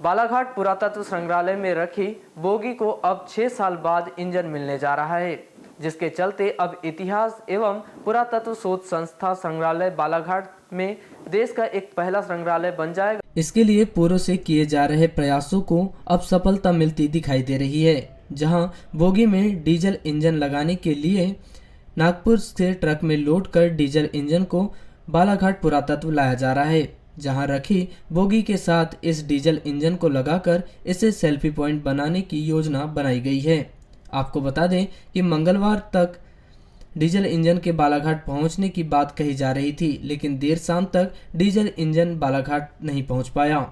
बालाघाट पुरातत्व संग्रहालय में रखी बोगी को अब 6 साल बाद इंजन मिलने जा रहा है, जिसके चलते अब इतिहास एवं पुरातत्व शोध संस्था संग्रहालय बालाघाट में देश का एक पहला संग्रहालय बन जाएगा। इसके लिए पूर्व से किए जा रहे प्रयासों को अब सफलता मिलती दिखाई दे रही है, जहां बोगी में डीजल इंजन लगाने के लिए नागपुर से ट्रक में लोड कर डीजल इंजन को बालाघाट पुरातत्व लाया जा रहा है, जहां रखी बोगी के साथ इस डीजल इंजन को लगाकर इसे सेल्फी पॉइंट बनाने की योजना बनाई गई है। आपको बता दें कि मंगलवार तक डीजल इंजन के बालाघाट पहुंचने की बात कही जा रही थी, लेकिन देर शाम तक डीजल इंजन बालाघाट नहीं पहुंच पाया,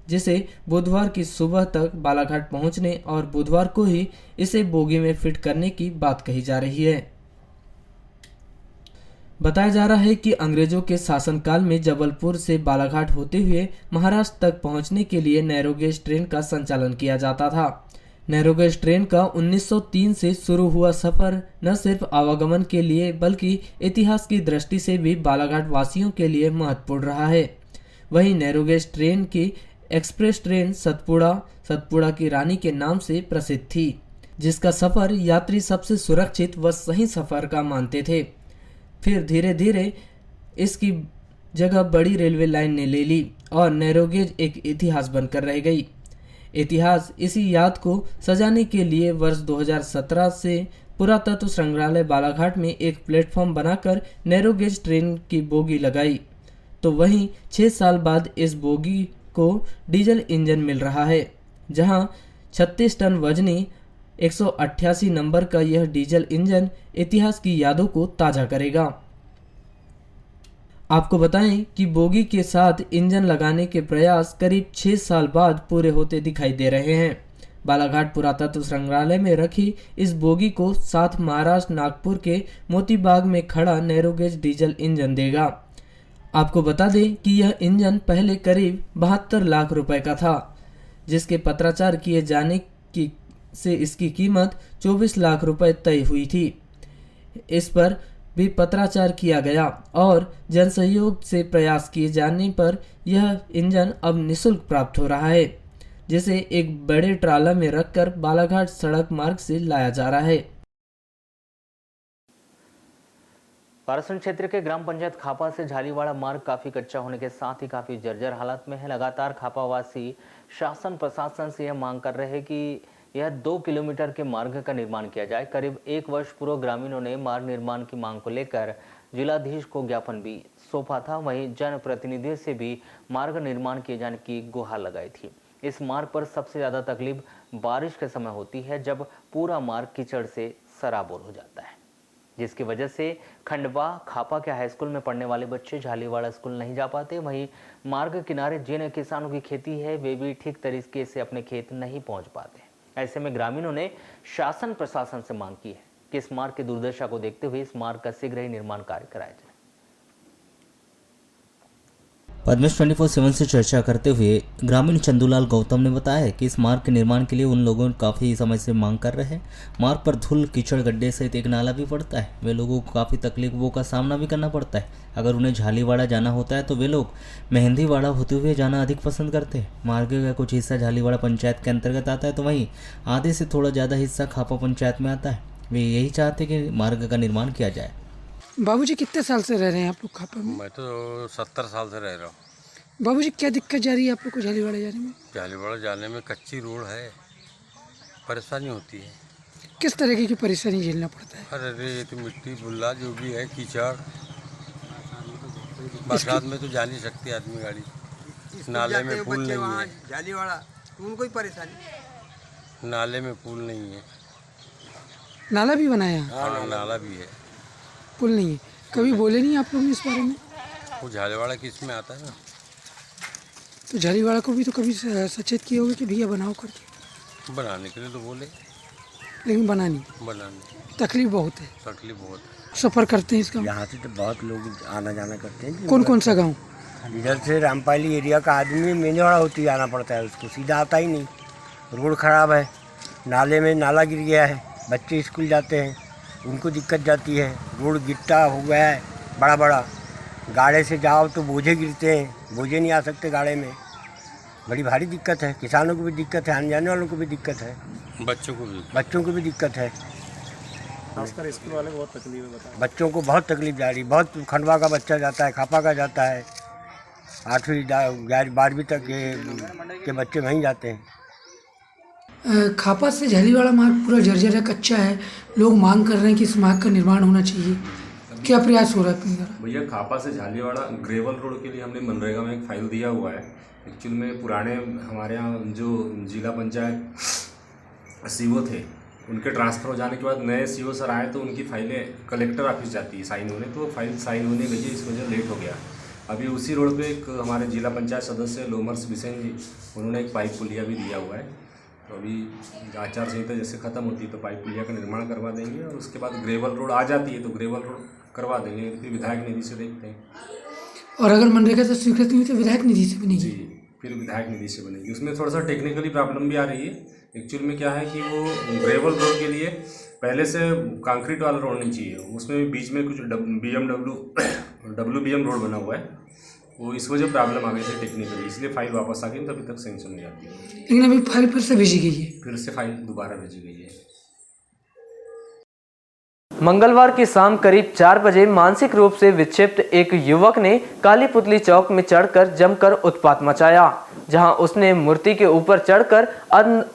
जिसे बुधवार की सुबह तक बालाघाट पहुंचने और बुधवार को ही इसे बोगी में फिट करने की बात कही जा रही है। बताया जा रहा है कि अंग्रेजों के शासनकाल में जबलपुर से बालाघाट होते हुए महाराष्ट्र तक पहुंचने के लिए नैरोगेज ट्रेन का संचालन किया जाता था। नैरोगेज ट्रेन का 1903 से शुरू हुआ सफर न सिर्फ आवागमन के लिए बल्कि इतिहास की दृष्टि से भी बालाघाट वासियों के लिए महत्वपूर्ण रहा है। वहीं नैरोगेज ट्रेन की एक्सप्रेस ट्रेन सतपुड़ा की रानी के नाम से प्रसिद्ध थी, जिसका सफर यात्री सबसे सुरक्षित व सही सफर का मानते थे। फिर धीरे धीरे इसकी जगह बड़ी रेलवे लाइन ने ले ली और नैरोगेज एक इतिहास बनकर रह गई। इतिहास इसी याद को सजाने के लिए वर्ष 2017 से पुरातत्व संग्रहालय बालाघाट में एक प्लेटफॉर्म बनाकर नैरोगेज ट्रेन की बोगी लगाई, तो वहीं 6 साल बाद इस बोगी को डीजल इंजन मिल रहा है, जहां 36 टन वजनी 188 नंबर का यह डीजल इंजन इतिहास की यादों को ताजा करेगा। आपको बताएं कि बोगी के साथ इंजन लगाने के प्रयास करीब 6 साल बाद पूरे होते दिखाई दे रहे हैं। बालाघाट पुरातत्व संग्रहालय में रखी इस बोगी को साथ महाराष्ट्र नागपुर के मोतीबाग में खड़ा नैरोगेज डीजल इंजन देगा। आपको बता दें कि यह इंजन पहले करीब 72 लाख रुपए का था, जिसके पत्राचार किए जाने की से इसकी कीमत 24 लाख रुपए तय हुई थी। इस पर भी पत्राचार किया गया और जनसहयोग से प्रयास किए जाने पर यह इंजन अब निःशुल्क प्राप्त हो रहा है, जिसे एक बड़े ट्राला में रखकर बालाघाट सड़क मार्ग से लाया जा रहा है। पारासुन क्षेत्र के ग्राम पंचायत खापा से झालीवाड़ा मार्ग काफी कच्चा होने के साथ ही काफी जर्जर हालत में है। लगातार खापावासी शासन प्रशासन से यह मांग कर रहे हैं कि यह 2 किलोमीटर के मार्ग का निर्माण किया जाए। करीब 1 वर्ष पूर्व ग्रामीणों ने मार्ग निर्माण की मांग को लेकर जिलाधीश को ज्ञापन भी सौंपा था। वहीं जनप्रतिनिधियों से भी मार्ग निर्माण किए जाने की गुहार लगाई थी। इस मार्ग पर सबसे ज्यादा तकलीफ बारिश के समय होती है, जब पूरा मार्ग कीचड़ से सराबोर हो जाता है, जिसकी वजह से खंडवा खापा के हाई स्कूल में पढ़ने वाले बच्चे झालीवाड़ा स्कूल नहीं जा पाते। वहीं मार्ग किनारे जिन किसानों की खेती है वे भी ठीक तरीके से अपने खेत नहीं पहुंच पाते। ऐसे में ग्रामीणों ने शासन प्रशासन से मांग की है कि इस मार्ग की दुर्दशा को देखते हुए इस मार्ग का शीघ्र ही निर्माण कार्य कराया जाए। पद्मेश 24/7 से चर्चा करते हुए ग्रामीण चंदूलाल गौतम ने बताया कि इस मार्ग के निर्माण के लिए उन लोगों काफ़ी समय से मांग कर रहे हैं। मार्ग पर धूल कीचड़ गड्ढे सहित एक नाला भी पड़ता है। वे लोगों को काफ़ी तकलीफों का सामना भी करना पड़ता है। अगर उन्हें झालीवाड़ा जाना होता है तो वे लोग मेहंदीवाड़ा होते हुए जाना अधिक पसंद करते हैं। मार्ग का कुछ हिस्सा झालीवाड़ा पंचायत के अंतर्गत आता है, तो वहीं आधे से थोड़ा ज़्यादा हिस्सा खापा पंचायत में आता है। वे यही चाहते हैं कि मार्ग का निर्माण किया जाए। बाबूजी कितने साल से रह रहे हैं आप लोग खापा में? मैं तो 70 साल से रह रहा हूँ। बाबूजी क्या दिक्कत जा रही है आप लोग को झालीवाड़ा जाने में? झालीवाड़ा जाने में कच्ची रोड है, परेशानी होती है। किस तरीके की परेशानी झेलना पड़ता है? अरे रेत मिट्टी बुल्ला जो भी है, कीचड़, बरसात में तो जा नहीं सकती आदमी गाड़ी। नाले में पुल नहीं है, झालीवाड़ा उनको ही परेशानी। नाले में पुल नहीं है। नाला भी बनाया? हाँ, नाला भी है, पुल नहीं है। कभी बोले नहीं आप लोग ने इस बारे में? वो झालीवाड़ा किस में आता है ना, तो झालीवाड़ा को भी तो कभी सचेत किए होंगे कि भैया बनाओ करके? बनाने के लिए तो बोले, लेकिन बनाने तकलीफ बहुत है। तकलीफ बहुत है। सफ़र करते हैं इसका? यहाँ से तो बहुत लोग आना जाना करते हैं। कौन कौन सा गांव? इधर से रामपाली एरिया का आदमी मेंदवाड़ा होती जाना पड़ता है, उसको सीधा आता ही नहीं। रोड ख़राब है, नाले में नाला गिर गया है, बच्चे स्कूल जाते हैं उनको दिक्कत जाती है। रोड गिट्टा हो गया है बड़ा बड़ा, गाड़े से जाओ तो बोझे गिरते हैं, बोझे नहीं आ सकते गाड़े में। बड़ी भारी दिक्कत है, किसानों को भी दिक्कत है, आने जाने वालों को भी दिक्कत है, बच्चों को भी दिक्कत है। खासकर स्कूल वाले को बहुत तकलीफ है, बताएं। बच्चों को बहुत तकलीफ जा रही, बहुत खंडवा का बच्चा जाता है, खापा का जाता है, 8वीं 12वीं तक के बच्चे वहीं जाते हैं। खापा से झालीवाड़ा मार्ग पूरा जर्जर है, कच्चा है। लोग मांग कर रहे हैं कि इस मार्ग का निर्माण होना चाहिए। क्या प्रयास हो रहा है अपनी तरफ? भैया खापा से झालीवाड़ा ग्रेवल रोड के लिए हमने मनरेगा में एक फाइल दिया हुआ है। एक्चुअल में पुराने हमारे यहाँ जो जिला पंचायत सीओ थे उनके ट्रांसफ़र हो जाने के बाद नए सीओ सर आए तो उनकी फाइलें कलेक्टर ऑफिस जाती है साइन होने, तो फाइल साइन होने गई है, इस वजह लेट हो गया। अभी उसी रोड पे एक हमारे जिला पंचायत सदस्य लोमर्स बिसेन जी, उन्होंने एक पाइप पुलिया भी दिया हुआ है। तो अभी आचार संहिता जैसे ख़त्म होती है तो पाइप पुलिया का निर्माण करवा देंगे और उसके बाद ग्रेवल रोड आ जाती है तो ग्रेवल रोड करवा देंगे, फिर विधायक निधि से देखते हैं। और अगर मनरेगा से स्वीकृति हुई तो विधायक निधि से बनेगी? जी, फिर विधायक निधि से बनेगी। उसमें थोड़ा सा टेक्निकली प्रॉब्लम भी आ रही है। एक्चुअल में क्या है कि वो ग्रेवल रोड के लिए पहले से कंक्रीट वाला रोड नहीं चाहिए, उसमें बीच में कुछ WBM रोड बना हुआ है, वो इस वजह प्रॉब्लम आ गई थी टेक्निकली, इसलिए फाइल वापस आ गई, तभी तक सेंक्शन हो जाती है। लेकिन अभी फाइल फिर से भेजी गई है? फिर से फाइल दोबारा भेजी गई है। मंगलवार की शाम करीब 4 बजे मानसिक रूप से विक्षिप्त एक युवक ने काली पुतली चौक में चढ़कर जमकर उत्पात मचाया, जहां उसने मूर्ति के ऊपर चढ़कर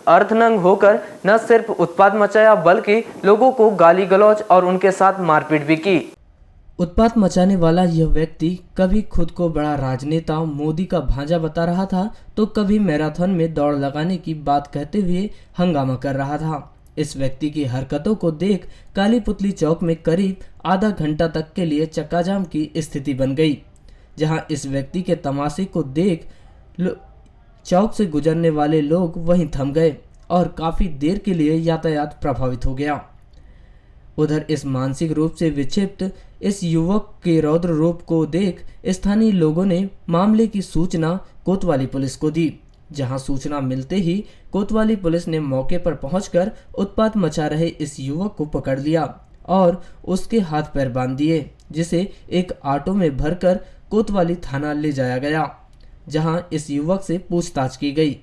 अर्धनंग होकर न सिर्फ उत्पात मचाया बल्कि लोगों को गाली गलौज और उनके साथ मारपीट भी की। उत्पात मचाने वाला यह व्यक्ति कभी खुद को बड़ा राजनेता मोदी का भांजा बता रहा था तो कभी मैराथन में दौड़ लगाने की बात कहते हुए हंगामा कर रहा था। इस व्यक्ति की हरकतों को देख काली पुतली चौक में करीब आधा घंटा तक के लिए चक्काजाम की स्थिति बन गई, जहां इस व्यक्ति के तमाशे को देख चौक से गुजरने वाले लोग वहीं थम गए और काफ़ी देर के लिए यातायात प्रभावित हो गया। उधर इस मानसिक रूप से विक्षिप्त इस युवक के रौद्र रूप को देख स्थानीय लोगों ने मामले की सूचना कोतवाली पुलिस को दी, जहां सूचना मिलते ही कोतवाली पुलिस ने मौके पर पहुंचकर उत्पात मचा रहे इस युवक को पकड़ लिया और उसके हाथ पैर बांध दिए, जिसे एक ऑटो में भरकर कोतवाली थाना ले जाया गया, जहां इस युवक से पूछताछ की गई।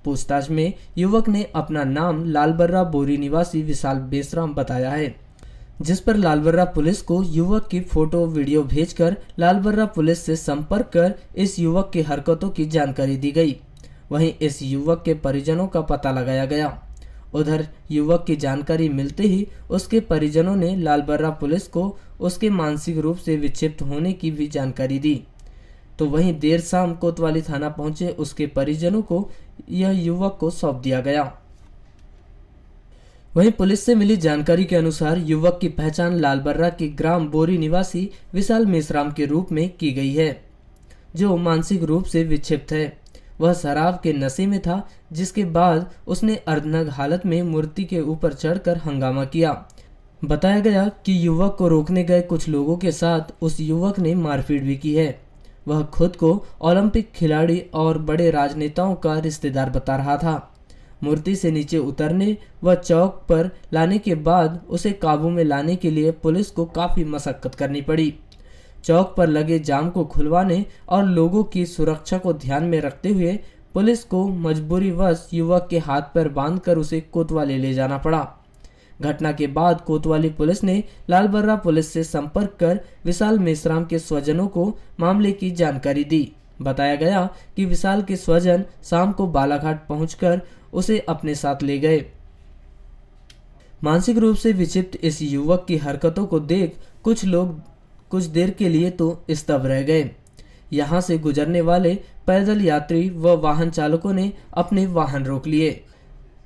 पूछताछ में युवक ने अपना नाम लालबर्रा बोरी निवासी विशाल बेसराम बताया है, जिस पर लालबर्रा पुलिस को युवक की फोटो वीडियो भेजकर लालबर्रा पुलिस से संपर्क कर इस युवक की हरकतों की जानकारी दी गई। वहीं इस युवक के परिजनों का पता लगाया गया। उधर युवक की जानकारी मिलते ही उसके परिजनों ने लालबर्रा पुलिस को उसके मानसिक रूप से विक्षिप्त होने की भी जानकारी दी। तो वहीं देर शाम कोतवाली थाना पहुंचे उसके परिजनों को यह युवक को सौंप दिया गया। वहीं पुलिस से मिली जानकारी के अनुसार युवक की पहचान लालबर्रा के ग्राम बोरी निवासी विशाल मेसराम के रूप में की गई है, जो मानसिक रूप से विक्षिप्त है। वह शराब के नशे में था, जिसके बाद उसने अर्धनग्न हालत में मूर्ति के ऊपर चढ़कर हंगामा किया। बताया गया कि युवक को रोकने गए कुछ लोगों के साथ उस युवक ने मारपीट भी की है। वह खुद को ओलंपिक खिलाड़ी और बड़े राजनेताओं का रिश्तेदार बता रहा था। मूर्ति से नीचे उतरने व चौक पर लाने के बाद उसे काबू में लाने के लिए पुलिस को काफ़ी मशक्कत करनी पड़ी। चौक पर लगे जाम को खुलवाने और लोगों की सुरक्षा को ध्यान में रखते हुए पुलिस को मजबूरीवश युवक के हाथ पैर बांधकर उसे कोतवाली ले जाना पड़ा। घटना के बाद कोतवाली पुलिस ने लालबर्रा पुलिस से संपर्क कर विशाल मेसराम के स्वजनों को मामले की जानकारी दी। बताया गया कि विशाल के स्वजन शाम को बालाघाट पहुंचकर उसे अपने साथ ले गए। मानसिक रूप से विक्षिप्त इस युवक की हरकतों को देख कुछ लोग कुछ देर के लिए तो स्तब्ध रह गए। यहाँ से गुजरने वाले पैदल यात्री व वाहन चालकों ने अपने वाहन रोक लिए,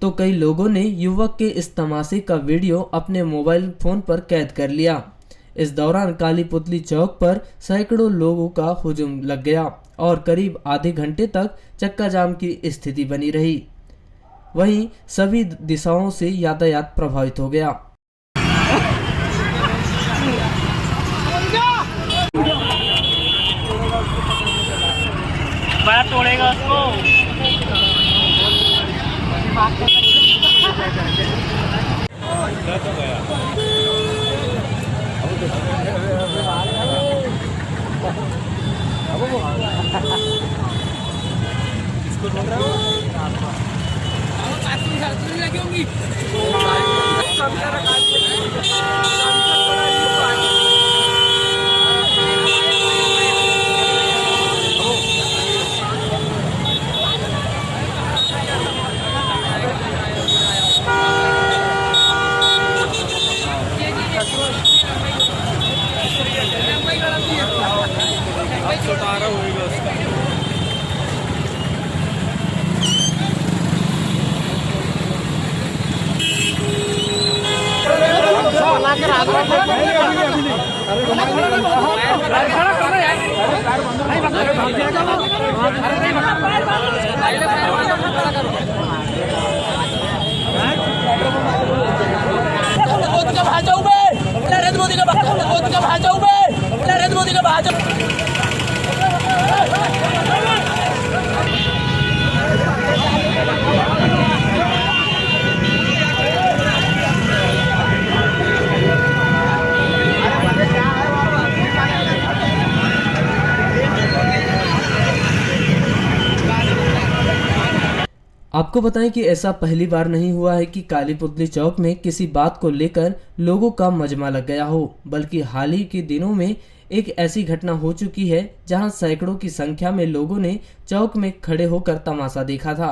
तो कई लोगों ने युवक के इस तमाशे का वीडियो अपने मोबाइल फोन पर कैद कर लिया। इस दौरान काली पुतली चौक पर सैकड़ों लोगों का हुजूम लग गया और करीब आधे घंटे तक चक्का जाम की स्थिति बनी रही। वहीं सभी दिशाओं से यातायात प्रभावित हो गया। पैर तोड़ेगा उसको। इसको आपको बताएं कि ऐसा पहली बार नहीं हुआ है कि काली पुतली चौक में किसी बात को लेकर लोगों का मजमा लग गया हो, बल्कि हाल ही के दिनों में एक ऐसी घटना हो चुकी है जहां सैकड़ों की संख्या में लोगों ने चौक में खड़े होकर तमाशा देखा था।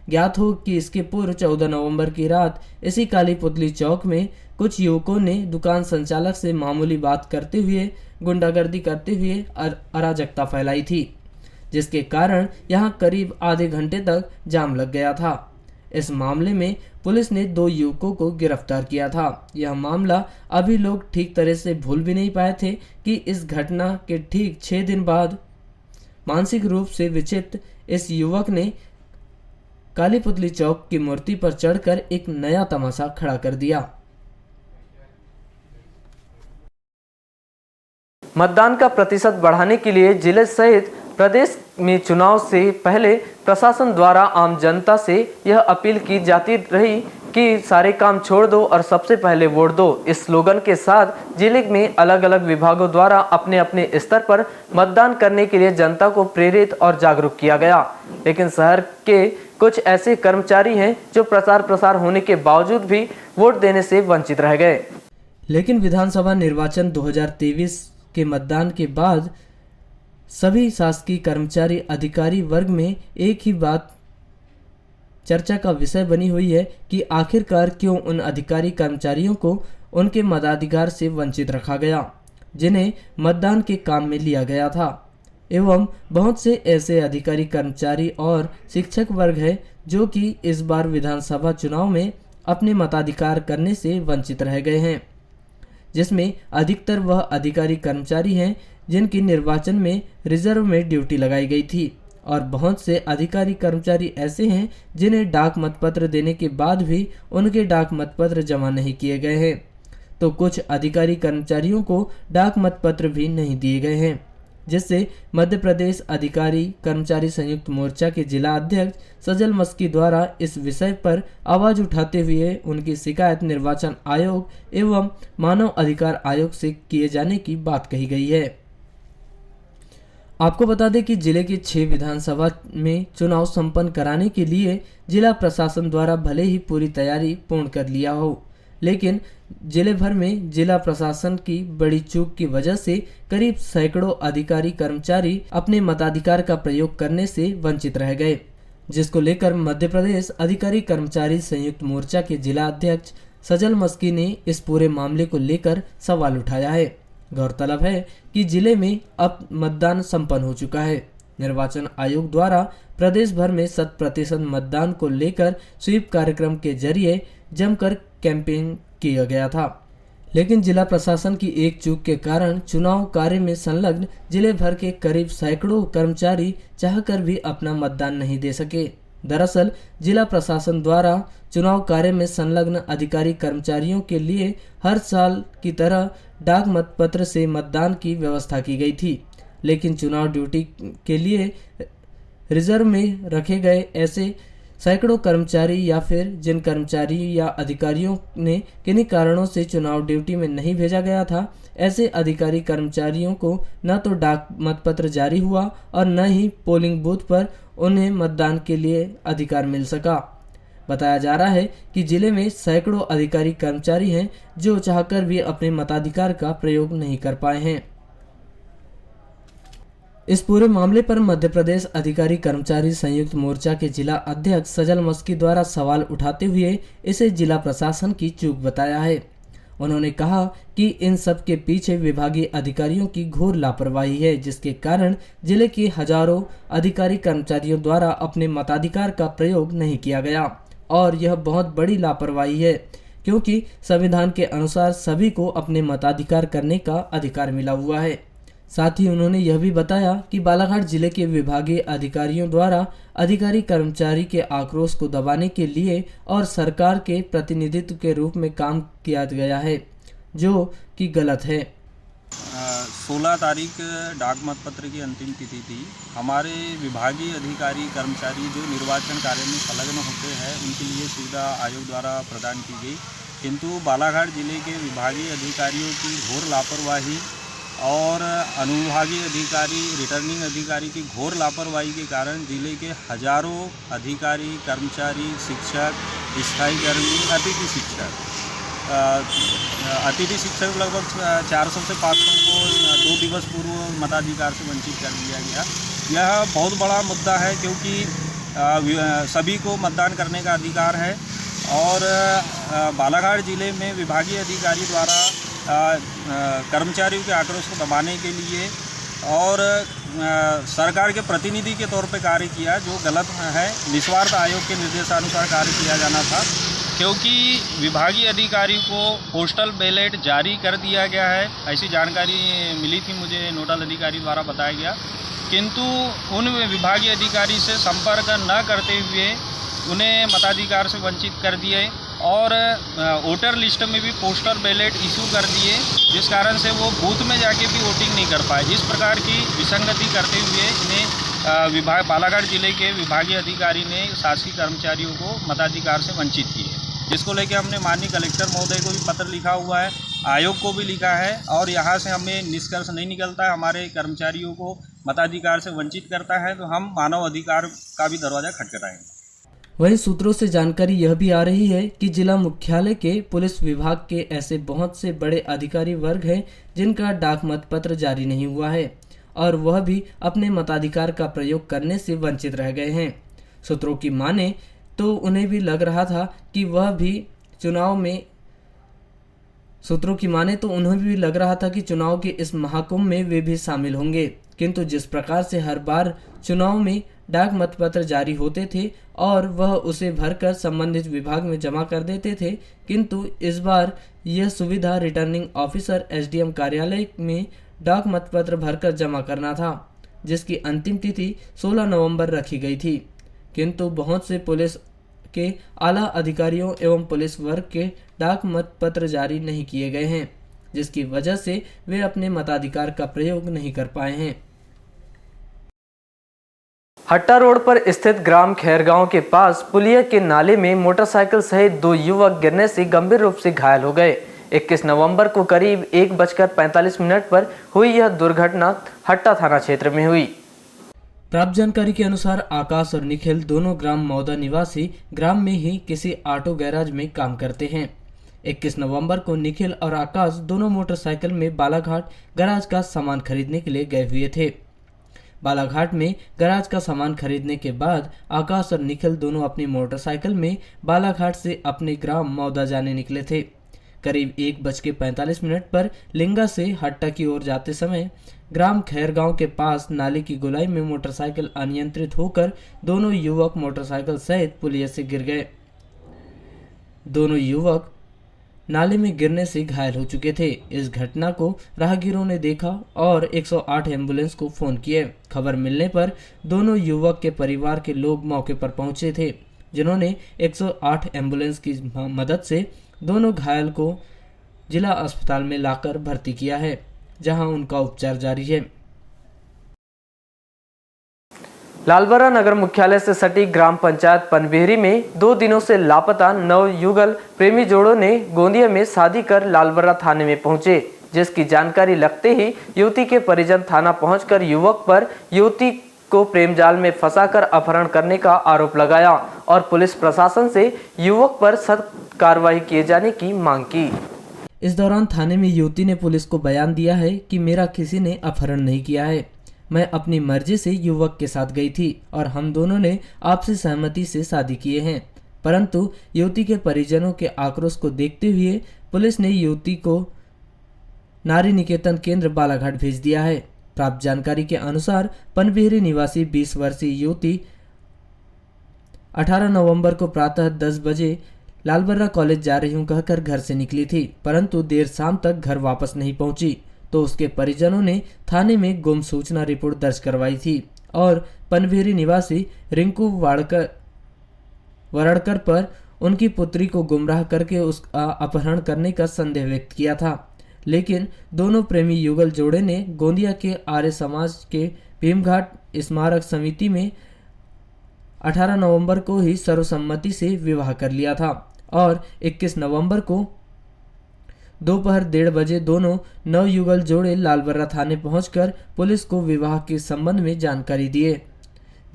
ज्ञात हो कि इसके पूर्व 14 नवंबर की रात इसी काली पुतली चौक में कुछ युवकों ने दुकान संचालक से मामूली बात करते हुए गुंडागर्दी करते हुए अराजकता फैलाई थी, जिसके कारण यहां करीब आधे घंटे तक जाम लग गया था। इस मामले में पुलिस ने 2 युवकों को गिरफ्तार किया था। यह मामला अभी लोग ठीक तरह से भूल भी नहीं पाए थे कि इस घटना के ठीक 6 दिन बाद मानसिक रूप से विक्षिप्त इस युवक ने काली पुतली चौक की मूर्ति पर चढ़कर एक नया तमाशा खड़ा कर दिया। मतदान का प्रतिशत बढ़ाने के लिए जिले सहित प्रदेश में चुनाव से पहले प्रशासन द्वारा आम जनता से यह अपील की जाती रही कि सारे काम छोड़ दो और सबसे पहले वोट दो। इस स्लोगन के साथ जिले में अलग अलग विभागों द्वारा अपने अपने स्तर पर मतदान करने के लिए जनता को प्रेरित और जागरूक किया गया। लेकिन शहर के कुछ ऐसे कर्मचारी हैं जो प्रचार प्रसार होने के बावजूद भी वोट देने से वंचित रह गए। लेकिन विधानसभा निर्वाचन 2023 के मतदान के बाद सभी शासकीय कर्मचारी अधिकारी वर्ग में एक ही बात चर्चा का विषय बनी हुई है कि आखिरकार क्यों उन अधिकारी कर्मचारियों को उनके मताधिकार से वंचित रखा गया जिन्हें मतदान के काम में लिया गया था। एवं बहुत से ऐसे अधिकारी कर्मचारी और शिक्षक वर्ग है जो कि इस बार विधानसभा चुनाव में अपने मताधिकार करने से वंचित रह गए हैं, जिसमें अधिकतर वह अधिकारी कर्मचारी हैं जिनकी निर्वाचन में रिजर्व में ड्यूटी लगाई गई थी और बहुत से अधिकारी कर्मचारी ऐसे हैं जिन्हें डाक मतपत्र देने के बाद भी उनके डाक मतपत्र जमा नहीं किए गए हैं, तो कुछ अधिकारी कर्मचारियों को डाक मतपत्र भी नहीं दिए गए हैं, जिससे मध्य प्रदेश अधिकारी कर्मचारी संयुक्त मोर्चा के जिला अध्यक्ष सजल मस्की द्वारा इस विषय पर आवाज उठाते हुए उनकी शिकायत निर्वाचन आयोग एवं मानव अधिकार आयोग से किए जाने की बात कही गई है। आपको बता दें कि जिले की 6 विधानसभा में चुनाव संपन्न कराने के लिए जिला प्रशासन द्वारा भले ही पूरी तैयारी पूर्ण कर लिया हो, लेकिन जिले भर में जिला प्रशासन की बड़ी चूक की वजह से करीब सैकड़ों अधिकारी कर्मचारी अपने मताधिकार का प्रयोग करने से वंचित रह गए, जिसको लेकर मध्य प्रदेश अधिकारी कर्मचारी संयुक्त मोर्चा के जिला अध्यक्ष सजल मस्की ने इस पूरे मामले को लेकर सवाल उठाया है। गौरतलब है कि जिले में अब मतदान संपन्न हो चुका है। निर्वाचन आयोग द्वारा प्रदेश भर में 100% मतदान को लेकर स्वीप कार्यक्रम के जरिए जमकर कैंपेन किया गया था, लेकिन जिला प्रशासन की एक चूक के कारण चुनाव कार्य में संलग्न जिले भर के करीब सैकड़ों कर्मचारी चाहकर भी अपना मतदान नहीं दे सके। दरअसल जिला प्रशासन द्वारा चुनाव कार्य में संलग्न अधिकारी कर्मचारियों के लिए हर साल की तरह डाक मतपत्र से मतदान की व्यवस्था की गई थी, लेकिन चुनाव ड्यूटी के लिए रिजर्व में रखे गए ऐसे सैकड़ों कर्मचारी या फिर जिन कर्मचारी या अधिकारियों ने किन्हीं कारणों से चुनाव ड्यूटी में नहीं भेजा गया था, ऐसे अधिकारी कर्मचारियों को न तो डाक मतपत्र जारी हुआ और न ही पोलिंग बूथ पर उन्हें मतदान के लिए अधिकार मिल सका। बताया जा रहा है कि जिले में सैकड़ों अधिकारी कर्मचारी हैं जो चाहकर भी अपने मताधिकार का प्रयोग नहीं कर पाए हैं। इस पूरे मामले पर मध्य प्रदेश अधिकारी कर्मचारी संयुक्त मोर्चा के जिला अध्यक्ष सजल मस्की द्वारा सवाल उठाते हुए इसे जिला प्रशासन की चूक बताया है। उन्होंने कहा कि इन सब के पीछे विभागीय अधिकारियों की घोर लापरवाही है, जिसके कारण जिले के हजारों अधिकारी कर्मचारियों द्वारा अपने मताधिकार का प्रयोग नहीं किया गया और यह बहुत बड़ी लापरवाही है, क्योंकि संविधान के अनुसार सभी को अपने मताधिकार करने का अधिकार मिला हुआ है। साथ ही उन्होंने यह भी बताया कि बालाघाट जिले के विभागीय अधिकारियों द्वारा अधिकारी कर्मचारी के आक्रोश को दबाने के लिए और सरकार के प्रतिनिधित्व के रूप में काम किया गया है, जो कि गलत है। 16 तारीख डाक मतपत्र की अंतिम तिथि थी। हमारे विभागीय अधिकारी कर्मचारी जो निर्वाचन कार्य में संलग्न होते हैं उनके लिए सुविधा आयोग द्वारा प्रदान की गई, किंतु बालाघाट जिले के विभागीय अधिकारियों की घोर लापरवाही और अनुविभागीय अधिकारी रिटर्निंग अधिकारी की घोर लापरवाही के कारण जिले के हजारों अधिकारी कर्मचारी शिक्षक स्थायी कर्मी अतिथि शिक्षक लगभग 400 से 500 को 2 दिवस पूर्व मताधिकार से वंचित कर दिया गया। यह बहुत बड़ा मुद्दा है, क्योंकि सभी को मतदान करने का अधिकार है और बालाघाट जिले में विभागीय अधिकारी द्वारा कर्मचारियों के आक्रोश को दबाने के लिए और सरकार के प्रतिनिधि के तौर पर कार्य किया, जो गलत है। निस्वार्थ आयोग के निर्देशानुसार कार्य किया जाना था, क्योंकि विभागीय अधिकारी को पोस्टल बैलेट जारी कर दिया गया है, ऐसी जानकारी मिली थी मुझे, नोडल अधिकारी द्वारा बताया गया, किंतु उन विभागीय अधिकारी से संपर्क न करते हुए उन्हें मताधिकार से वंचित कर दिए और वोटर लिस्ट में भी पोस्टल बैलेट इशू कर दिए, जिस कारण से वो बूथ में जाके भी वोटिंग नहीं कर पाए। इस प्रकार की विसंगति करते हुए इन्हें बालाघाट जिले के विभागीय अधिकारी ने शासकीय कर्मचारियों को मताधिकार से वंचित किए, जिसको लेकर हमने माननीय कलेक्टर महोदय को भी पत्र लिखा हुआ है, आयोग को भी लिखा है और यहाँ से हमें निष्कर्ष नहीं निकलता है हमारे कर्मचारियों को मताधिकार से वंचित करता है, तो हम मानव अधिकार का भी दरवाज़ा खटखटाएंगे। वहीं सूत्रों से जानकारी यह भी आ रही है कि जिला मुख्यालय के पुलिस विभाग के ऐसे बहुत से बड़े अधिकारी वर्ग हैं जिनका डाक मतपत्र जारी नहीं हुआ है और वह भी अपने मताधिकार का प्रयोग करने से वंचित रह गए हैं। सूत्रों की माने तो उन्हें भी लग रहा था कि चुनाव के इस महाकुंभ में वे भी शामिल होंगे, किंतु जिस प्रकार से हर बार चुनाव में डाक मतपत्र जारी होते थे और वह उसे भरकर संबंधित विभाग में जमा कर देते थे, किंतु इस बार यह सुविधा रिटर्निंग ऑफिसर एसडीएम कार्यालय में डाक मतपत्र भरकर जमा करना था, जिसकी अंतिम तिथि 16 नवंबर रखी गई थी, किंतु बहुत से पुलिस के आला अधिकारियों एवं पुलिस वर्ग के डाक मतपत्र जारी नहीं किए गए हैं, जिसकी वजह से वे अपने मताधिकार का प्रयोग नहीं कर पाए हैं। हट्टा रोड पर स्थित ग्राम खैरगांव के पास पुलिया के नाले में मोटरसाइकिल सहित 2 युवक गिरने से गंभीर रूप से घायल हो गए। 21 नवंबर को करीब 1:45 पर हुई यह दुर्घटना हट्टा थाना क्षेत्र में हुई। प्राप्त जानकारी के अनुसार आकाश और निखिल दोनों ग्राम मौदा निवासी ग्राम में ही किसी ऑटो गैराज में काम करते हैं। 21 नवंबर को निखिल और आकाश दोनों मोटरसाइकिल में बालाघाट गैराज का सामान खरीदने के लिए गए हुए थे। बालाघाट में गैराज का सामान खरीदने के बाद आकाश और निखिल दोनों अपनी मोटरसाइकिल में बालाघाट से अपने ग्राम मौदा जाने निकले थे। करीब 1:45 पर लिंगा से हट्टा की ओर जाते समय ग्राम खैरगांव के पास नाले की गोलाई में मोटरसाइकिल अनियंत्रित होकर दोनों युवक मोटरसाइकिल सहित पुलिया से गिर गए। दोनों युवक नाले में गिरने से घायल हो चुके थे। इस घटना को राहगीरों ने देखा और 108 एम्बुलेंस को फोन किए। खबर मिलने पर दोनों युवक के परिवार के लोग मौके पर पहुंचे थे, जिन्होंने 108 एम्बुलेंस की मदद से दोनों घायल को जिला अस्पताल में लाकर भर्ती किया है, जहां उनका उपचार जारी है। लालबरा नगर मुख्यालय से सटी ग्राम पंचायत पनबेहरी में 2 दिनों से लापता नवयुगल प्रेमी जोड़ों ने गोंदिया में शादी कर लालबरा थाने में पहुंचे, जिसकी जानकारी लगते ही युवती के परिजन थाना पहुंचकर युवक पर युवती को प्रेम जाल में फंसाकर अपहरण करने का आरोप लगाया और पुलिस प्रशासन से युवक पर सख्त कार्रवाई किए जाने की मांग की। इस दौरान थाने में युवती ने पुलिस को बयान दिया है कि मेरा किसी ने अपहरण नहीं किया है, मैं अपनी मर्जी से युवक के साथ गई थी और हम दोनों ने आपसी सहमति से शादी किए हैं। परंतु युवती के परिजनों के आक्रोश को देखते हुए पुलिस ने युवती को नारी निकेतन केंद्र बालाघाट भेज दिया है। प्राप्त जानकारी के अनुसार पनबेहरी निवासी 20 वर्षीय युवती 18 नवंबर को प्रातः 10 बजे लालबर्रा कॉलेज जा रही हूं कहकर घर से निकली थी, परंतु देर शाम तक घर वापस नहीं पहुंची तो उसके परिजनों ने थाने में गुम सूचना रिपोर्ट दर्ज करवाई थी और पनबेहरी निवासी रिंकू वरड़कर पर उनकी पुत्री को गुमराह करके उसका अपहरण करने का संदेह व्यक्त किया था। लेकिन दोनों प्रेमी युगल जोड़े ने गोंदिया के आर्य समाज के भीमघाट स्मारक समिति में 18 नवंबर को ही सर्वसम्मति से विवाह कर लिया था और 21 नवंबर को दोपहर 1:30 बजे दोनों नवयुगल जोड़े लालबर्रा थाने पहुंचकर पुलिस को विवाह के संबंध में जानकारी दिए,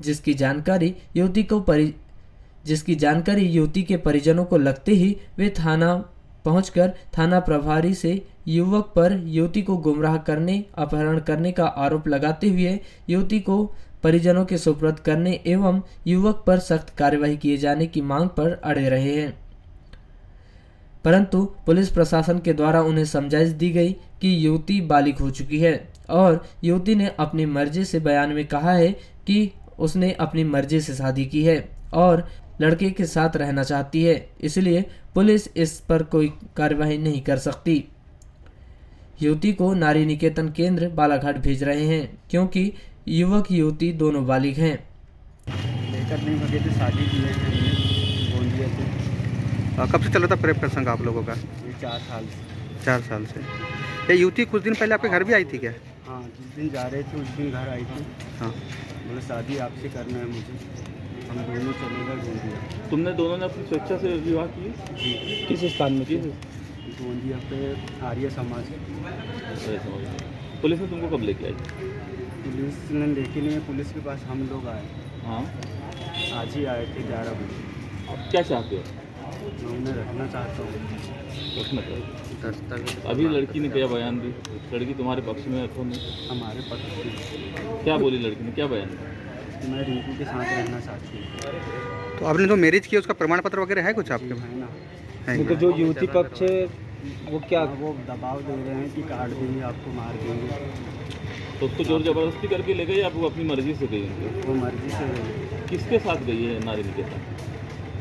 जिसकी जानकारी युवती के परिजनों को लगते ही वे थाना पहुंचकर थाना प्रभारी से युवक पर युवती को गुमराह करने, अपहरण करने का आरोप लगाते हुए युवती को परिजनों के सुपुर्द करने एवं युवक पर सख्त कार्यवाही किए जाने की मांग पर अड़े रहे हैं। परंतु पुलिस प्रशासन के द्वारा उन्हें समझाइश दी गई कि युवती बालिग हो चुकी है और युवती ने अपनी मर्जी से बयान में कहा है कि उसने अपनी मर्जी से शादी की है और लड़के के साथ रहना चाहती है, इसलिए पुलिस इस पर कोई कार्यवाही नहीं कर सकती। युवती को नारी निकेतन केंद्र बालाघाट भेज रहे हैं क्योंकि युवक युवती दोनों बालिग हैं। लेकर नहीं लगे थे, शादी की है गोंदिया से। कब से चल रहा था प्रेम प्रसंग आप लोगों का? ये 4 साल से। 4 साल से। ये युवती कुछ दिन पहले आपके घर भी आई थी क्या? हाँ, जिस दिन जा रहे थे उस दिन घर आई थी। हाँ, बोले शादी आपसे करना है मुझे, हम दोनों चले गए गोंदिया। तुमने दोनों ने अपनी स्वेच्छा से विवाह किए? जी। किस स्थान में किए? गोंदिया पे आर्य समाज। पुलिस ने तुमको कब लेके आई? पुलिस ने लेके नहीं, पुलिस के पास हम लोग आए। हाँ, आज ही आए थे 11 बजे। आप क्या चाहते हो? मैं उन्हें रखना चाहता हूँ। रखना चाहते हो? दस्तक अभी लड़की ने क्या बयान दी? लड़की तुम्हारे पक्ष में अथवा नहीं? हमारे पक्ष में। क्या बोली लड़की ने, क्या बयान दिया? मैं रिंकू के साथ रहना चाहती हूँ। तो आपने जो मैरिज किया उसका प्रमाण पत्र वगैरह है कुछ आपके? है ना। है तो जो युवती पक्ष है वो क्या वो दबाव दे रहे हैं कि काट देंगे, आपको मार देंगे। तो उसको जोर जबरदस्ती करके ले गई या वो अपनी मर्जी से गई? वो मर्जी से गए। किसके साथ गई है नारी निकेतन?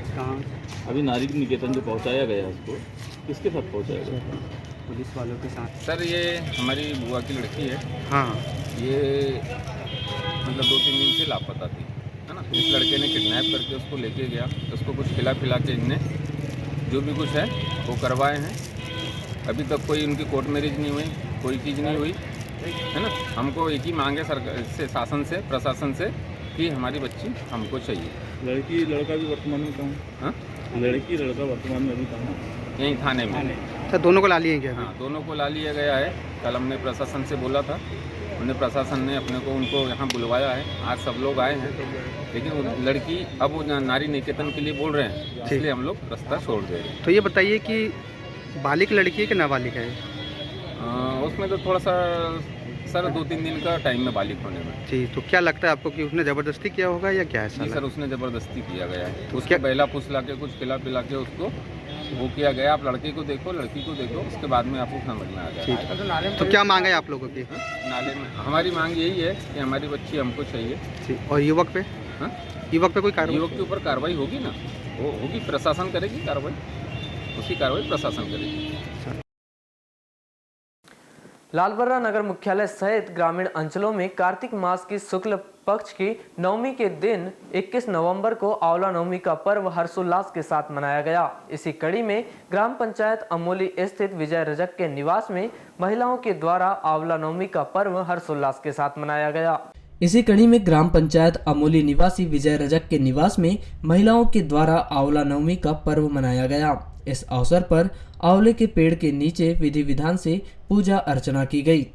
कहाँ? अभी नारी निकेतन जो पहुंचाया गया है उसको किसके साथ पहुंचाया गया? पुलिस वालों के साथ। सर ये हमारी बुआ की लड़की है। हाँ, ये मतलब 2-3 दिन से लापता थी, है ना। इस लड़के ने किडनैप करके उसको लेके गया, उसको कुछ खिला पिला के इनने जो भी कुछ है वो करवाए हैं। अभी तक कोई उनकी कोर्ट मैरिज नहीं हुई, कोई चीज़ नहीं हुई, है ना। हमको एक ही मांग है सरकार से, शासन से, प्रशासन से कि हमारी बच्ची हमको चाहिए। लड़की लड़का भी वर्तमान में कहाँ? हाँ, लड़की लड़का वर्तमान में अभी कहाँ? यहीं थाने में। सर दोनों को ला लिए क्या? हाँ, दोनों को ला लिया गया है। कल हमने प्रशासन से बोला था, उन्हें प्रशासन ने अपने को उनको यहाँ बुलवाया है। आज सब लोग आए हैं, लेकिन वो लड़की अब वो नारी निकेतन के लिए बोल रहे हैं, इसलिए हम लोग रास्ता छोड़ दे रहे हैं। तो ये बताइए कि बालिग लड़की है कि नाबालिग है? उसमें तो थोड़ा सा सर 2-3 दिन का टाइम में बालिग होने में। जी, तो क्या लगता है आपको कि उसने ज़बरदस्ती किया होगा या क्या है? जी सर, उसने ज़बरदस्ती किया गया है। तो उसको क्या बहला फुसला के कुछ खिला पिला के उसको वो किया गया। आप लड़की को देखो, उसके बाद में आपको समझ में आ जाएगा। तो क्या मांग है आप लोगों की? नाले में हमारी मांग यही है कि हमारी बच्ची हमको चाहिए। ठीक, और युवक पे? हाँ, युवक पे कोई कार्रवाई? युवक के ऊपर कार्रवाई होगी ना, वो होगी, प्रशासन करेगी कार्रवाई, उसकी कार्रवाई प्रशासन करेगी। लालबर्रा नगर मुख्यालय सहित ग्रामीण अंचलों में कार्तिक मास की शुक्ल पक्ष की नवमी के दिन 21 नवंबर को आंवला नवमी का पर्व हर्षोल्लास के साथ मनाया गया। इसी कड़ी में ग्राम पंचायत अमोली स्थित विजय रजक के निवास में महिलाओं के द्वारा आंवला नवमी का पर्व हर्षोल्लास के साथ मनाया गया। इसी कड़ी में ग्राम पंचायत अमोली निवासी विजय रजक के निवास में महिलाओं के द्वारा आंवला नवमी का पर्व मनाया गया। इस अवसर पर आंवले के पेड़ के नीचे विधि विधान से पूजा अर्चना की गई,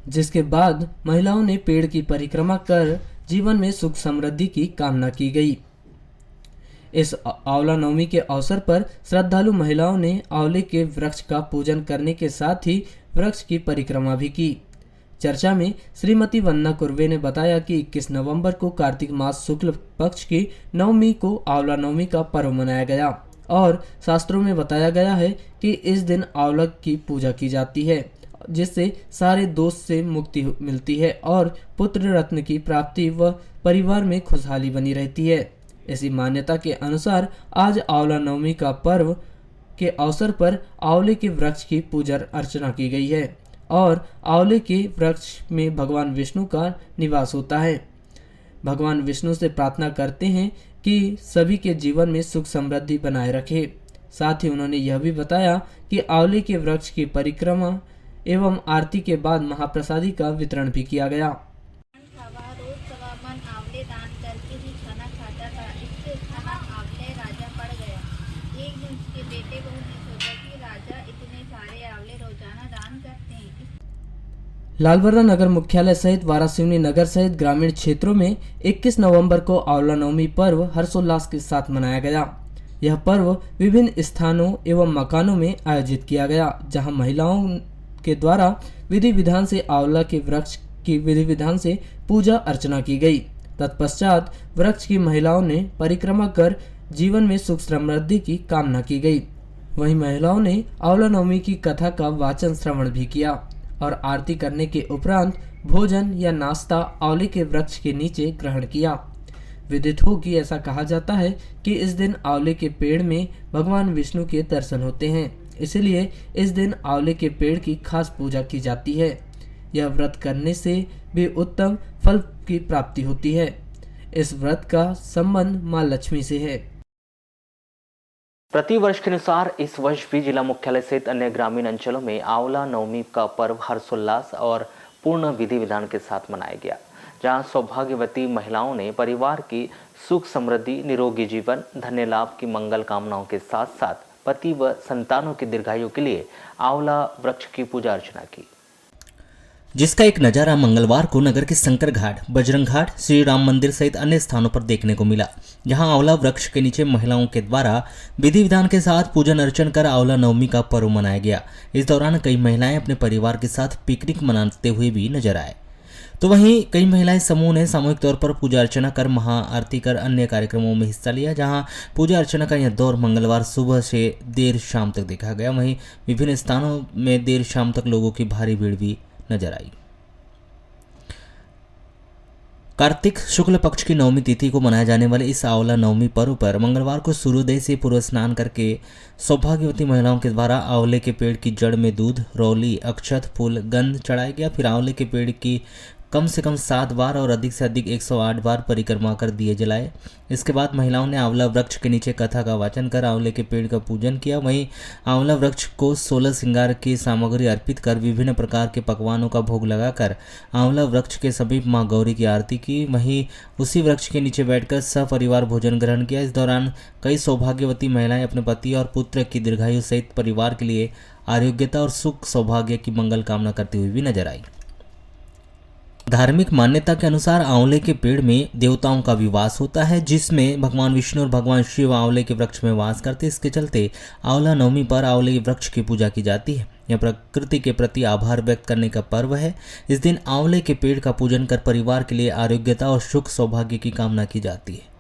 जिसके बाद महिलाओं ने पेड़ की परिक्रमा कर जीवन में सुख समृद्धि की कामना की गई। इस आंवला नवमी के अवसर पर श्रद्धालु महिलाओं ने आंवले के वृक्ष का पूजन करने के साथ ही वृक्ष की परिक्रमा भी की। चर्चा में श्रीमती वंदना कुर्वे ने बताया कि 21 नवंबर को कार्तिक मास शुक्ल पक्ष की नवमी को आंवला नवमी का पर्व मनाया गया और शास्त्रों में बताया गया है कि इस दिन आंवला की पूजा की जाती है, जिससे सारे दोष से मुक्ति मिलती है और पुत्र रत्न की प्राप्ति व परिवार में खुशहाली बनी रहती है। इसी मान्यता के अनुसार आज आंवला नवमी का पर्व के अवसर पर आंवले के वृक्ष की पूजा अर्चना की गई है और आंवले के वृक्ष में भगवान विष्णु का निवास होता है। भगवान विष्णु से प्रार्थना करते हैं कि सभी के जीवन में सुख समृद्धि बनाए रखे। साथ ही उन्होंने यह भी बताया कि आंवले के वृक्ष की परिक्रमा एवं आरती के बाद महाप्रसादी का वितरण भी किया गया। रोज सवा मन आंवले दान करके ही खाना खाता था। इससे खाना आंवले राजा पड़ गया। एक दिन उसके बेटे बहू ने सोचा कि राजा इतने सारे आंवले रोजाना दान करते हैं। लालबर्रा नगर मुख्यालय सहित वारासिवनी नगर सहित ग्रामीण क्षेत्रों में 21 नवंबर को आंवला नवमी पर्व हर्षोल्लास के साथ मनाया गया। यह पर्व विभिन्न स्थानों एवं मकानों में आयोजित किया गया, जहां महिलाओं के द्वारा विधि विधान से आंवला के वृक्ष की विधि विधान से पूजा अर्चना की गई। तत्पश्चात वृक्ष की महिलाओं ने परिक्रमा कर जीवन में सुख समृद्धि की कामना की गई। वहीं महिलाओं ने आंवला नवमी की कथा का वाचन श्रवण भी किया और आरती करने के उपरांत भोजन या नाश्ता आंवले के वृक्ष के नीचे ग्रहण किया। विदित हो कि ऐसा कहा जाता है कि इस दिन आंवले के पेड़ में भगवान विष्णु के दर्शन होते हैं, इसलिए इस दिन आंवले के पेड़ की खास पूजा की जाती है। यह व्रत करने से भी उत्तम फल की प्राप्ति होती है। इस व्रत का संबंध मां लक्ष्मी से है। प्रति वर्ष के अनुसार इस वर्ष भी जिला मुख्यालय सहित अन्य ग्रामीण अंचलों में आंवला नवमी का पर्व हर्षोल्लास और पूर्ण विधि विधान के साथ मनाया गया, जहां सौभाग्यवती महिलाओं ने परिवार की सुख समृद्धि, निरोगी जीवन, धन्य लाभ की मंगल कामनाओं के साथ साथ पति व संतानों की दीर्घायु के लिए आंवला वृक्ष की पूजा अर्चना की, जिसका एक नज़ारा मंगलवार को नगर के शंकर घाट, बजरंग घाट, श्री राम मंदिर सहित अन्य स्थानों पर देखने को मिला, जहां आंवला वृक्ष के नीचे महिलाओं के द्वारा विधि विधान के साथ पूजन अर्चन कर आंवला नवमी का पर्व मनाया गया। इस दौरान कई महिलाएं अपने परिवार के साथ पिकनिक मनाते हुए भी नजर आए, तो वहीं कई महिलाएं समूह ने सामूहिक तौर पर पूजा अर्चना कर महाआरती कर अन्य कार्यक्रमों में हिस्सा लिया, जहां पूजा अर्चना का यह दौर मंगलवार सुबह से देर शाम तक देखा गया। वहीं विभिन्न स्थानों में देर शाम तक लोगों की भारी भीड़ भी नजर आई। कार्तिक शुक्ल पक्ष की नवमी तिथि को मनाए जाने वाले इस आंवला नवमी पर्व पर मंगलवार को सूर्योदय से पूर्व स्नान करके सौभाग्यवती महिलाओं के द्वारा आंवले के पेड़ की जड़ में दूध, रौली, अक्षत, फूल, गंध चढ़ाया गया। फिर आंवले के पेड़ की कम से कम 7 बार और अधिक से अधिक 108 बार परिक्रमा कर दिए जलाए। इसके बाद महिलाओं ने आंवला वृक्ष के नीचे कथा का वाचन कर आंवले के पेड़ का पूजन किया। वहीं आंवला वृक्ष को 16 श्रृंगार की सामग्री अर्पित कर विभिन्न प्रकार के पकवानों का भोग लगाकर आंवला वृक्ष के समीप मां गौरी की आरती की। वहीं उसी वृक्ष के नीचे बैठकर सपरिवार भोजन ग्रहण किया। इस दौरान कई सौभाग्यवती महिलाएं अपने पति और पुत्र की दीर्घायु सहित परिवार के लिए आरोग्यता और सुख सौभाग्य की मंगल कामना करती हुई भी नजर आई। धार्मिक मान्यता के अनुसार आंवले के पेड़ में देवताओं का भी वास होता है, जिसमें भगवान विष्णु और भगवान शिव आंवले के वृक्ष में वास करते। इसके चलते आंवला नवमी पर आंवले के वृक्ष की पूजा की जाती है। यह प्रकृति के प्रति आभार व्यक्त करने का पर्व है। इस दिन आंवले के पेड़ का पूजन कर परिवार के लिए आरोग्यता और सुख सौभाग्य की कामना की जाती है।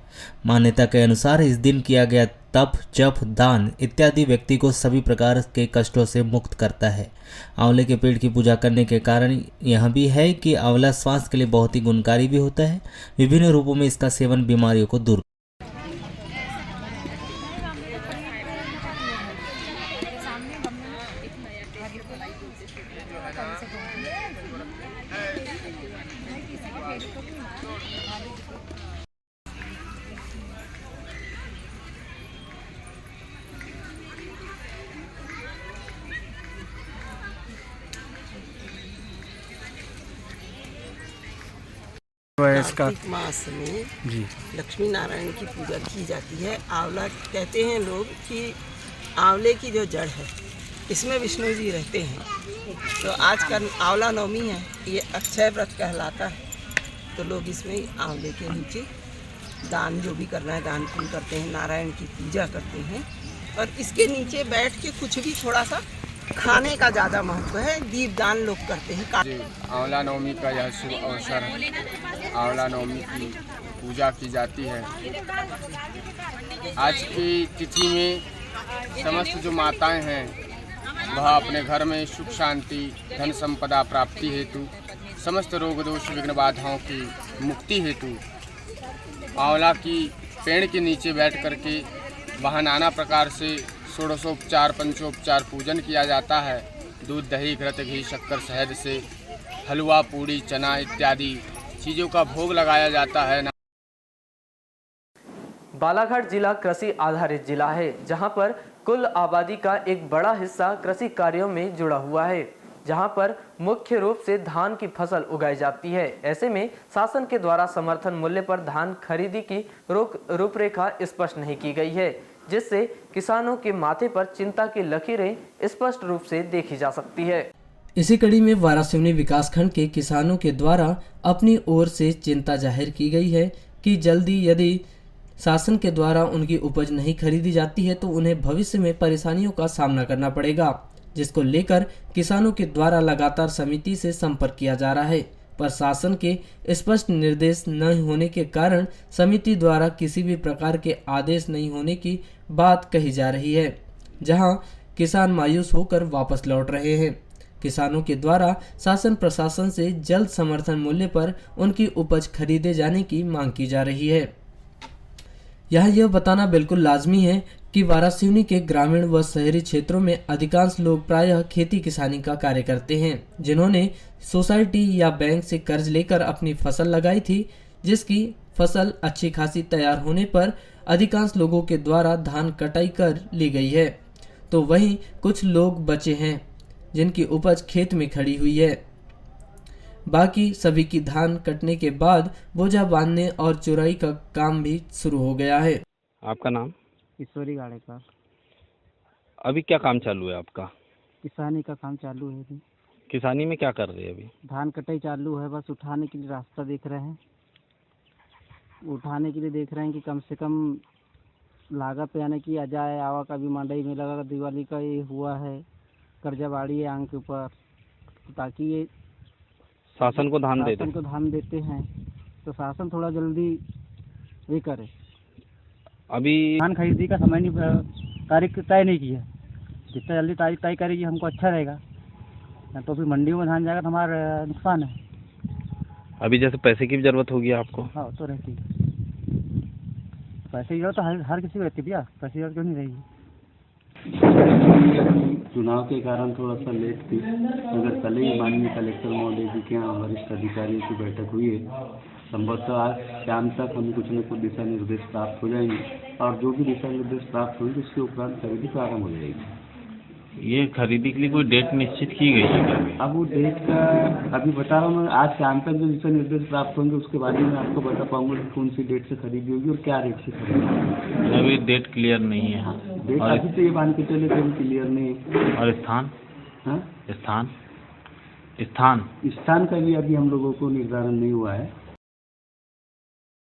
मान्यता के अनुसार इस दिन किया गया तप, जप, दान इत्यादि व्यक्ति को सभी प्रकार के कष्टों से मुक्त करता है। आंवले के पेड़ की पूजा करने के कारण यह भी है कि आंवला स्वास्थ्य के लिए बहुत ही गुणकारी भी होता है। विभिन्न रूपों में इसका सेवन बीमारियों को दूर कार्तिक मास में जी लक्ष्मी नारायण की पूजा की जाती है। आंवला कहते हैं लोग कि आंवले की जो जड़ है इसमें विष्णु जी रहते हैं। तो आज का आंवला नवमी है, ये अक्षय व्रत कहलाता है। तो लोग इसमें आंवले के नीचे दान जो भी करना है दान पुण्य करते हैं, नारायण की पूजा करते हैं। और इसके नीचे बैठ के कुछ भी थोड़ा सा खाने का ज़्यादा महत्व है, दीपदान लोग करते हैं। आंवला नवमी का यह शुभ अवसर है। आंवला नवमी की पूजा की जाती है। आज की तिथि में समस्त जो माताएं हैं वह अपने घर में सुख शांति धन संपदा प्राप्ति हेतु समस्त रोग दोष विघ्न बाधाओं की मुक्ति हेतु आंवला की पेड़ के नीचे बैठ करके वहाँ नाना प्रकार से षोडशोपचार पंचोपचार पूजन किया जाता है। दूध दही घृत घी शक्कर शहद से हलवा पूड़ी चना इत्यादि चीज़ों का भोग लगाया जाता है। बालाघाट जिला कृषि आधारित जिला है, जहां पर कुल आबादी का एक बड़ा हिस्सा कृषि कार्यों में जुड़ा हुआ है, जहां पर मुख्य रूप से धान की फसल उगाई जाती है। ऐसे में शासन के द्वारा समर्थन मूल्य पर धान खरीदी की रूपरेखा स्पष्ट नहीं की गई है, जिससे किसानों के माथे पर चिंता की लकीरें स्पष्ट रूप से देखी जा सकती है। इसी कड़ी में वारासिवनी विकासखंड के किसानों के द्वारा अपनी ओर से चिंता जाहिर की गई है कि जल्दी यदि शासन के द्वारा उनकी उपज नहीं खरीदी जाती है तो उन्हें भविष्य में परेशानियों का सामना करना पड़ेगा, जिसको लेकर किसानों के द्वारा लगातार समिति से संपर्क किया जा रहा है। पर शासन के स्पष्ट निर्देश न होने के कारण समिति द्वारा किसी भी प्रकार के आदेश नहीं होने की बात कही जा रही है, जहां किसान मायूस होकर वापस लौट रहे हैं। किसानों के द्वारा शासन प्रशासन से जल्द समर्थन मूल्य पर उनकी उपज खरीदे जाने की मांग की जा रही है। यह बताना बिल्कुल लाजमी है कि वारासिवनी के ग्रामीण व शहरी क्षेत्रों में अधिकांश लोग प्रायः खेती किसानी का कार्य करते हैं, जिन्होंने सोसाइटी या बैंक से कर्ज लेकर अपनी फसल लगाई थी, जिसकी फसल अच्छी खासी तैयार होने पर अधिकांश लोगों के द्वारा धान कटाई कर ली गई है, तो वहीं कुछ लोग बचे हैं जिनकी उपज खेत में खड़ी हुई है। बाकी सभी की धान कटने के बाद बोझा बांधने और चुराई का काम भी शुरू हो गया है। आपका नाम? ईश्वरी गाड़ेकर। अभी क्या काम चालू है आपका? किसानी का काम चालू है अभी। किसानी में क्या कर रहे हैं अभी? धान कटाई चालू है, बस उठाने के लिए रास्ता देख रहे हैं। उठाने के लिए देख रहे हैं कि कम से कम लागत यानी कि आ जाए। आवा का भी मंडई में लगा, दिवाली का ये हुआ है, कर्जा बाड़ी है आंग के ऊपर, ताकि ये शासन को धान देते हैं तो शासन थोड़ा जल्दी ये करे। अभी धान खरीदी का समय नहीं, तारीख तय नहीं की है। जितना जल्दी तारीख तय करेगी हमको अच्छा रहेगा, तो फिर मंडियों में धान जाएगा तो हमारा नुकसान है। अभी जैसे पैसे की भी जरूरत होगी आपको? हाँ तो रहती है, पैसे की जरूरत तो हर किसी को रहती है भैया, पैसे की जरूरत क्यों नहीं रहेगी। चुनाव के कारण थोड़ा सा लेट थी, मगर कल ही माननीय कलेक्टर महोदय जी के यहाँ वरिष्ठ अधिकारियों की बैठक हुई है। संभवतः आज शाम तक हमें कुछ न कुछ दिशा निर्देश प्राप्त हो जाएंगे और जो भी दिशा निर्देश प्राप्त होंगे उसके उपरांत खरीदी प्रारंभ हो जाएगी। ये खरीदी के लिए कोई डेट निश्चित की गई है? अब वो डेट का अभी बता रहा हूँ मैं, आज शाम तक जो दिशा निर्देश प्राप्त होंगे उसके बाद ही मैं आपको बता पाऊंगा कि कौन सी डेट से खरीदी होगी और क्या रेट से खरीदी होगी। अभी डेट क्लियर नहीं है। डेट अभी तो ये मान के चले कभी क्लियर नहीं है। और स्थान? हाँ स्थान का भी अभी हम लोगों को निर्धारण नहीं हुआ है।